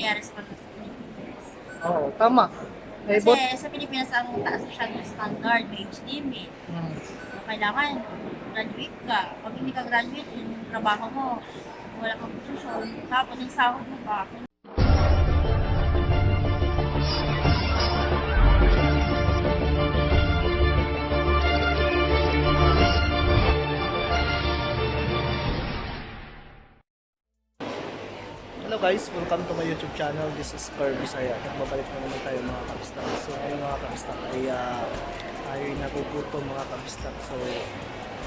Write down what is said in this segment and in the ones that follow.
nangyayari sa kanila sa Pilipinas. Oo, tama. May Kasi bot. sa Pilipinas, ang taas masyadong standard, may age limit. Hmm. So, kailangan graduate ka. Pag hindi ka graduate, yung trabaho mo, wala kang posisyon, tapos yung sahod mo pa. Hello guys, welcome to my YouTube channel. This is Car Bisaya. Nagbabalik na naman tayo mga kabistak. So ngayon mga kabistak ay tayo ay nagugutom mga kabistak. So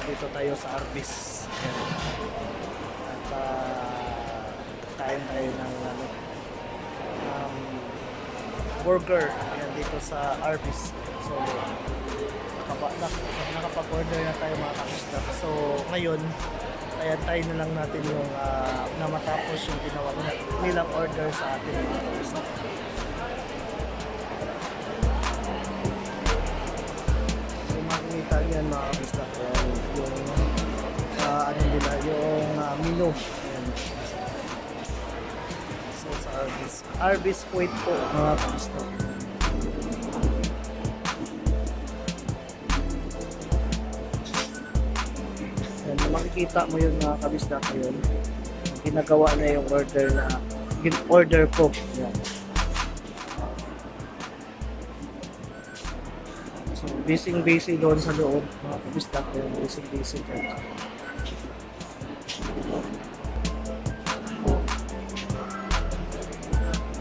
dito tayo sa Arbis. Ayan. At kain tayo ng burger. Ayan, dito sa Arbis. So nakapag-order na tayo mga kabistak. So ngayon kaya tayo na lang natin yung na matapos yung ginawa nilang order sa atin mga kabistak. So makikita niyan mga kabistak yung ano nila, yung menu. Ayan. So sa Arbis Kuwait po mga kabistak. Makikita mo yun mga kabisdak yun, ginagawa na yung order ko. Yan. So busy doon sa loob mga kabisdak yun, busy doon.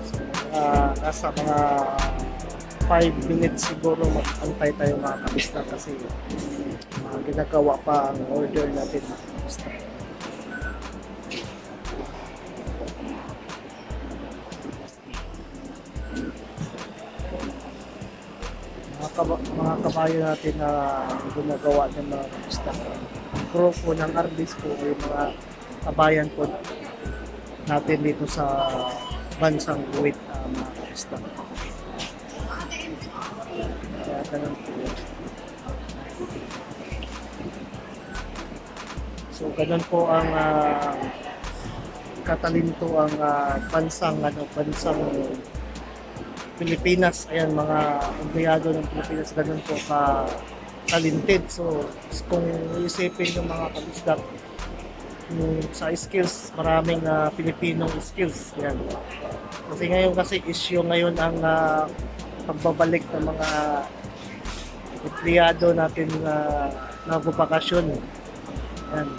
So nasa mga 5 minutes siguro mag-antay tayo mga kabisdak kasi ginagawa pa ang order natin mga kabistak. Mga kabayo natin na ginagawa ng mga kabistak. Crew po ng Arbis po ay mga kabayan po natin dito sa bansang Kuwait mga kabistak. Kaya ganun po yun. So ganun po ang katalinto ang bansang Pilipinas. Ayan, mga empleyado ng Pilipinas, ganun po ka-talented. So kung iisipin yung mga kabisdak sa skills, maraming Pilipinong skills. Ayan. Kasi ngayon issue ngayon ang pagbabalik ng mga empleyado natin na bubakasyon. Ayan.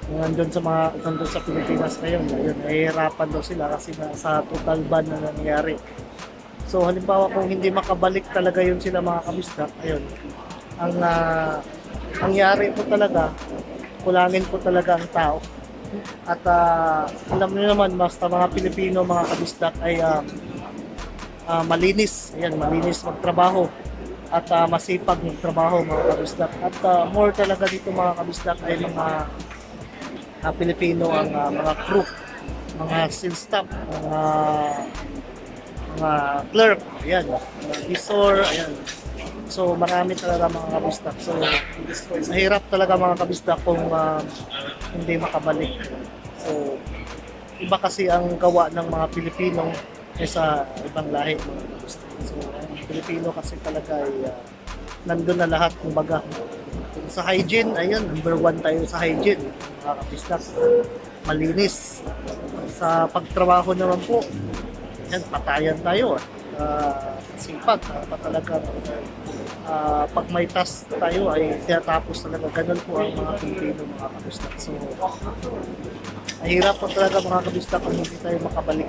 Nandun sa Pilipinas ngayon, nahihirapan daw sila kasi sa total ban na nangyari. So halimbawa kung hindi makabalik talaga yun sila mga kabisdak, ayun, ang nangyari po talaga, kulangin po talaga ang tao. At alam niyo naman, basta mga Pilipino, mga kabisdak ay malinis, ayan, malinis magtrabaho at masipag magtrabaho mga kabisdak. At more talaga dito mga kabisdak ay mga Pilipino ang mga crew, mga sales staff, mga clerk, ayan, mga visor, ayan. So marami talaga mga kabisdak. So mahirap talaga mga kabisdak kung hindi makabalik. So iba kasi ang gawa ng mga Pilipino sa ibang lahi mga kabisdak. So ang Pilipino kasi talaga ay nandun na lahat, kumbaga. Sa hygiene, ayun, number 1 tayo sa hygiene mga kabisdak. Malinis. Sa pagtrabaho naman po, yan, patayan tayo. Sipag, talaga pag may task tayo ay tinatapos talaga. Ganun po ang mga Pilipino mga kabisdak. So mahirap po talaga mga kabisdak kung hindi tayo makabalik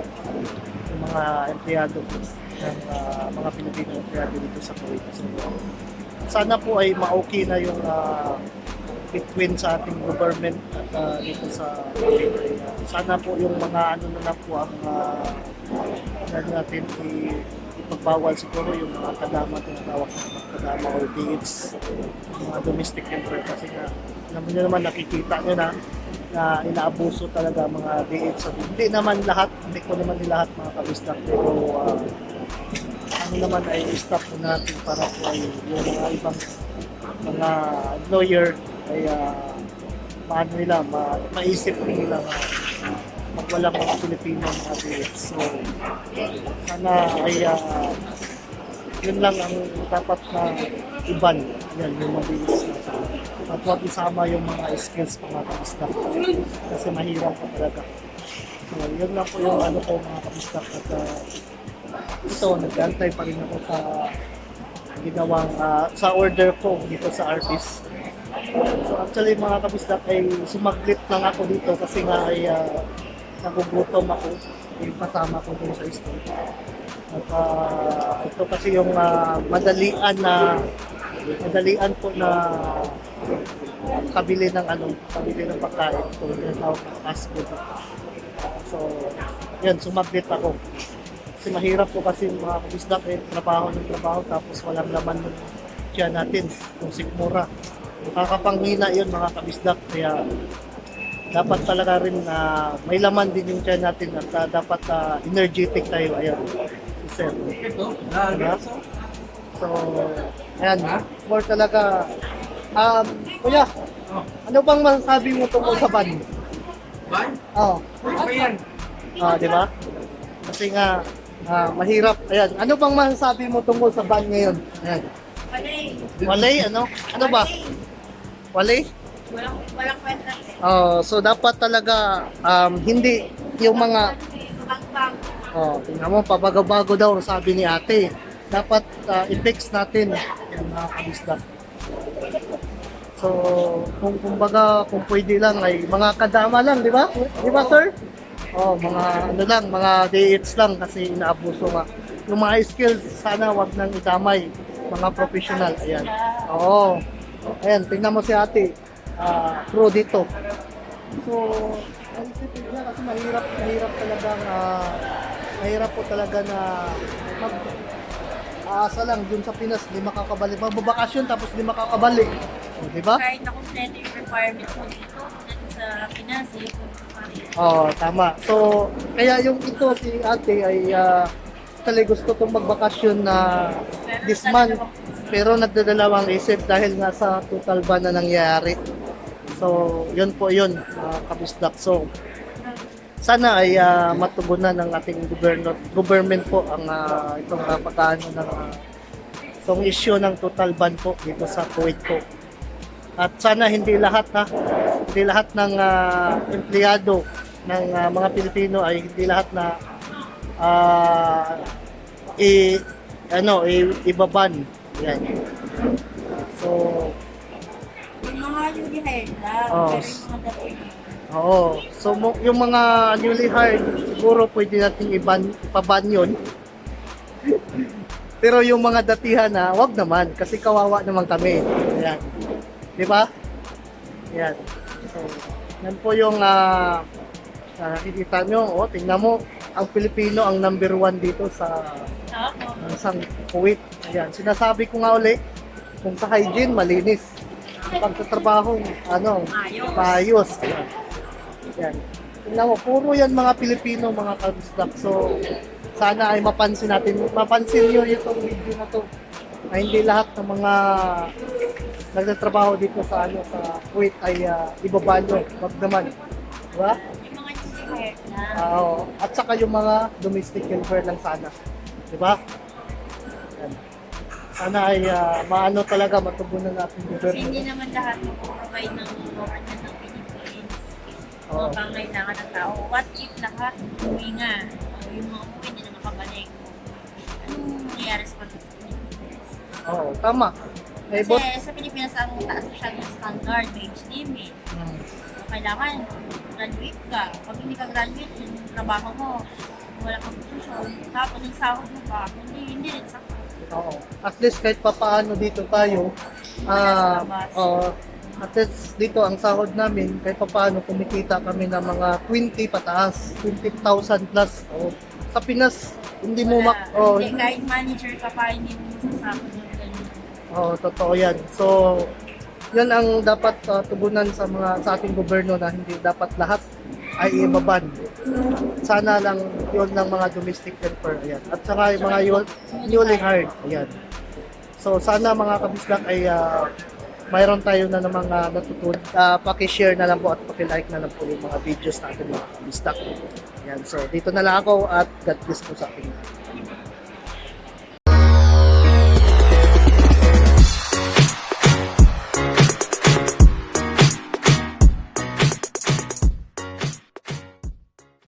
yung mga empleyado ng mga Pilipino empleyado dito sa Kuwait. So sana po ay ma-okay na yung between sa ating government at dito sa Kuwait. Sana po yung mga ano na lang po ang natin ipagbawal siguro yung mga kadama, tinatawag ng mga kadama or DH, mga domestic helper, kasi nga alam niyo naman, nakikita nyo na inaabuso talaga mga DH. So, hindi naman lahat, hindi ko naman lahat mga kabisdak, pero ano naman ay stop natin para po ay yung mga ibang mga lawyer ay maano nila, maisip nila pag walang mga Pilipino mga DH. So, sana ay yun lang ang dapat na iban. Yan, yung mga DH natin. At huwag isama yung mga skills mga kabisdak. Kasi mahirap pa talaga. So, yun lang po yung ano ko mga kabisdak. At ito, nag-antay pa rin ako sa ginawang sa order ko dito sa Arby's. So actually mga kabisdak ay sumaglit lang ako dito kasi nga ay nagugutom ako. Yung kasama ko dun sa store. At ito kasi yung madalian po na kabili ng pagkain. So yung tawag na fast food. So yan, sumaglit ako. Kasi mahirap po kasi mga kabisdak trabaho tapos walang laman ng tiyan natin kung sikmura. Nakakapanghina yun mga kabisdak, kaya dapat talaga rin may laman din yung tiyan natin at dapat energetic tayo. Ayan, sir. Diba? So, ayan, more talaga. Kuya, ano bang masasabi mo tungkol sa ban? Ban? Oo. Ano yan? Di ba? Kasi nga, mahirap. Ayan, ano bang masasabi mo tungkol sa ban ngayon? Ayan. Walay. Walay, ano? Ano ba? Walay? Walang kwenta. So dapat talaga hindi yung mga Bang-bang. tingnan mo pabago-bago daw sabi ni ate. Dapat i-fix natin yung mga kabisdak. So kung kumbaga kung pwede lang ay mga kadama lang, di ba? Di ba, sir? Mga ano lang, mga DH lang kasi inaabuso nga. Yung mga skills sana wag nang idamay, mga professional. Ayan. Oo. Ayan, tingnan mo si ate. Pro dito. So, naisipin niya kasi mahirap po talaga na aasa lang dun sa Pinas, di makakabalik. Magbabakasyon tapos di makakabalik. Di ba? Kahit na kompleto yung requirements mo dito, sa Pinas, Tama. So, kaya yung ito si ate ay talaga gusto itong magbakasyon na this month. Pero nagdadalawang isip dahil nga sa total ban na nangyayari. So, yun po yun, kabisdak. So, sana ay matugunan ng ating government po ang itong pagkaano ng itong issue ng total ban po dito sa Kuwait po. At sana hindi lahat ng empleyado ng mga Pilipino ay hindi lahat na ibaban. Yan. So, yung mga newly hired lang, Oo. pero yung mga dati. So yung mga newly hired, siguro pwede nating ipaban yun. Pero yung mga datihan wag naman kasi kawawa naman kami. Ayan. 'Di ba? Ayan. So, yan po yung nakikita nyo. Tingnan mo, ang Pilipino ang number 1 dito sa Kuwait. Ayan. Sinasabi ko nga uli, kung sa hygiene, malinis. Pagtatrabaho, maayos. Ayan. Ayan. Tingnan mo, puro yan mga Pilipino, mga kabisdak. So, sana ay mapansin nyo itong video na to. Na hindi lahat ng mga nagtatrabaho dito sa Kuwait ay ibaba nyo. Wag naman. Diba? Yung mga newly hired lang. At saka yung mga domestic helper lang sana. Diba? Ayan. Sana ay maano talaga matugunan natin yung Kasi hindi naman lahat mag-provide ng government ng Philippines. Mga pangailangan ng tao. What if lahat umuwi nga? O yung mga umuwi hindi na makabalik? Anong nangyayari sa Pilipinas? Tama. Kasi sa Pilipinas, ang taas masyadong standard, may age limit. So, kailangan graduate ka. Pag hindi ka graduate, yung trabaho mo, wala kang posisyon, tapos yung sahod mo pa, hindi rin sa At least kahit papaano dito tayo, at least dito ang sahod namin, kahit papaano kumikita kami ng mga 20 pataas, 20,000 plus. Sa Pinas, hindi mo hindi, kahit manager ka pa, hindi mo sasahod mo. Totoo yan. So, yan ang dapat tugunan sa ating gobyerno na hindi dapat lahat ay ibaban. Sana lang yun ng mga domestic helper. Ayan. At saka yung mga newly hired. Ayan. So, sana mga kabisdak ay mayroon tayo na ng mga natutunan. Paki-share na lang po at paki-like na lang po yung mga videos natin mga kabistak. Yan. So, dito na lang ako at God bless po sa ating lahat.